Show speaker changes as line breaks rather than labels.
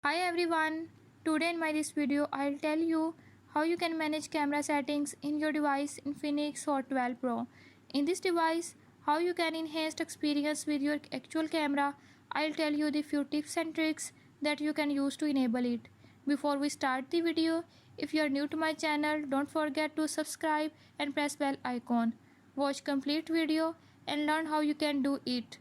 Hi everyone, today in my this video I'll tell you how you can manage camera settings in your device Infinix Hot 12 Pro. In this device, how you can enhance experience with your actual camera. I'll tell you the few tips and tricks that you can use to enable it. Before we start the video, if you are new to my channel, don't forget to subscribe and press bell icon. Watch complete video and learn how you can do it.